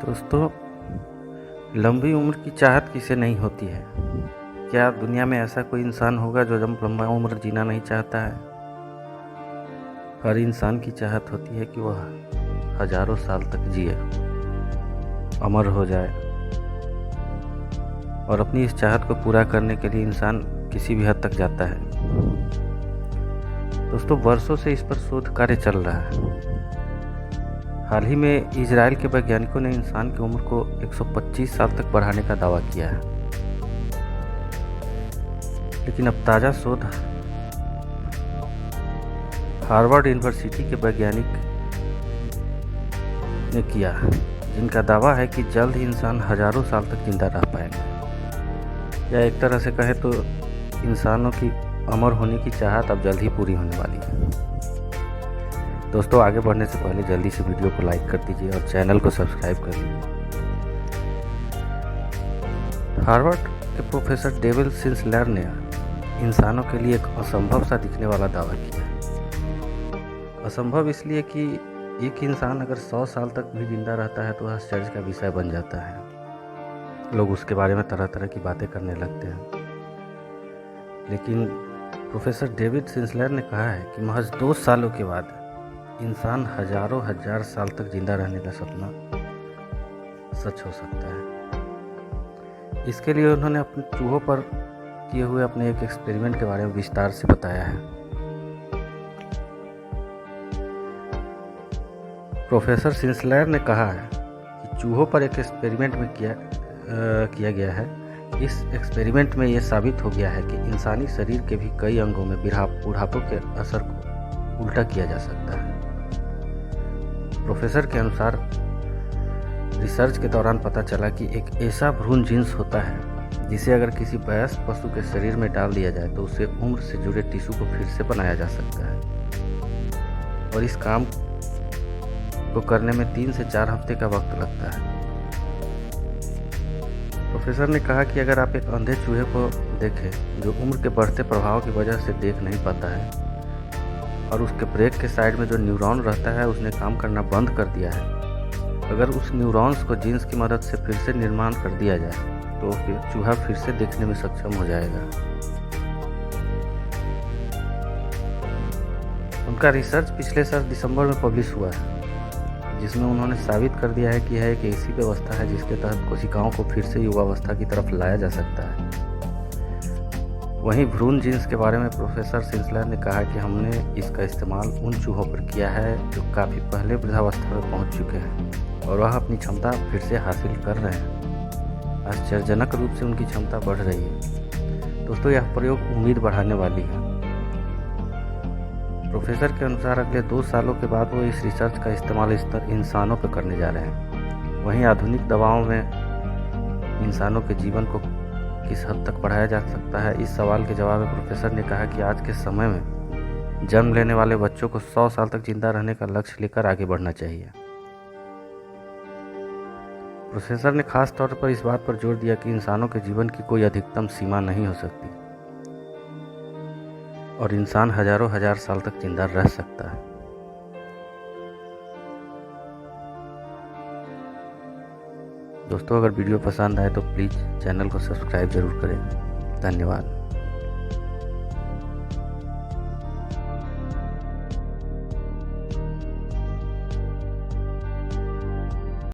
दोस्तों, लंबी उम्र की चाहत किसे नहीं होती है। क्या दुनिया में ऐसा कोई इंसान होगा जो लंबा उम्र जीना नहीं चाहता है। हर इंसान की चाहत होती है कि वह हजारों साल तक जिए, अमर हो जाए। और अपनी इस चाहत को पूरा करने के लिए इंसान किसी भी हद तक जाता है। दोस्तों, वर्षों से इस पर शोध कार्य चल रहा है। हाल ही में इजराइल के वैज्ञानिकों ने इंसान की उम्र को 125 साल तक बढ़ाने का दावा किया है। लेकिन अब ताज़ा शोध हार्वर्ड यूनिवर्सिटी के वैज्ञानिक ने किया, जिनका दावा है कि जल्द ही इंसान हजारों साल तक जिंदा रह पाएंगे। या एक तरह से कहे तो इंसानों की अमर होने की चाहत अब जल्द ही पूरी होने वाली है। दोस्तों, आगे बढ़ने से पहले जल्दी से वीडियो को लाइक कर दीजिए और चैनल को सब्सक्राइब कर लीजिए। हार्वर्ड के प्रोफेसर डेविड सिंसलर ने इंसानों के लिए एक असंभव सा दिखने वाला दावा किया है। असंभव इसलिए कि एक इंसान अगर 100 साल तक भी जिंदा रहता है तो वह आश्चर्य का विषय बन जाता है। लोग उसके बारे में तरह तरह की बातें करने लगते हैं। लेकिन प्रोफेसर डेविड सिंसलर ने कहा है कि महज 2 सालों के बाद इंसान हजारों हजार साल तक जिंदा रहने का सपना सच हो सकता है। इसके लिए उन्होंने अपने चूहों पर किए हुए अपने एक एक्सपेरिमेंट के बारे में विस्तार से बताया है। प्रोफेसर सिंसलर ने कहा है कि चूहों पर एक एक्सपेरिमेंट में किया गया है। इस एक्सपेरिमेंट में यह साबित हो गया है कि इंसानी शरीर के भी कई अंगों में बुढ़ापे के असर को उल्टा किया जा सकता है। प्रोफेसर के अनुसार रिसर्च के दौरान पता चला कि एक ऐसा भ्रूण जीन्स होता है जिसे अगर किसी वयस्क पशु के शरीर में डाल दिया जाए तो उसे उम्र से जुड़े टिश्यू को फिर से बनाया जा सकता है। और इस काम को करने में 3 से 4 हफ्ते का वक्त लगता है। प्रोफेसर ने कहा कि अगर आप एक अंधे चूहे को देखें जो उम्र के बढ़ते प्रभाव की वजह से देख नहीं पाता है और उसके ब्रेक के साइड में जो न्यूरॉन रहता है उसने काम करना बंद कर दिया है, अगर उस न्यूरॉन्स को जीन्स की मदद से फिर से निर्माण कर दिया जाए तो चूहा फिर से देखने में सक्षम हो जाएगा। उनका रिसर्च पिछले साल दिसंबर में पब्लिश हुआ है, जिसमें उन्होंने साबित कर दिया है कि यह एक ऐसी व्यवस्था है जिसके तहत कोशिकाओं को फिर से युवावस्था की तरफ लाया जा सकता है। वहीं भ्रूण जीन्स के बारे में प्रोफेसर सिंसलर ने कहा कि हमने इसका इस्तेमाल उन चूहों पर किया है जो काफ़ी पहले वृद्धावस्था में पहुंच चुके हैं और वह अपनी क्षमता फिर से हासिल कर रहे हैं। आश्चर्यजनक रूप से उनकी क्षमता बढ़ रही है। दोस्तों, यह प्रयोग उम्मीद बढ़ाने वाली है। प्रोफेसर के अनुसार अगले 2 सालों के बाद वो इस रिसर्च का इस्तेमाल इंसानों पर करने जा रहे हैं। वहीं आधुनिक दवाओं में इंसानों के जीवन को किस हद तक बढ़ाया जा सकता है, इस सवाल के जवाब में प्रोफेसर ने कहा कि आज के समय में जन्म लेने वाले बच्चों को 100 साल तक जिंदा रहने का लक्ष्य लेकर आगे बढ़ना चाहिए। प्रोफेसर ने खास तौर पर इस बात पर जोर दिया कि इंसानों के जीवन की कोई अधिकतम सीमा नहीं हो सकती और इंसान हजारों हजार साल तक जिंदा रह सकता है। दोस्तों, अगर वीडियो पसंद आए तो प्लीज़ चैनल को सब्सक्राइब जरूर करें। धन्यवाद।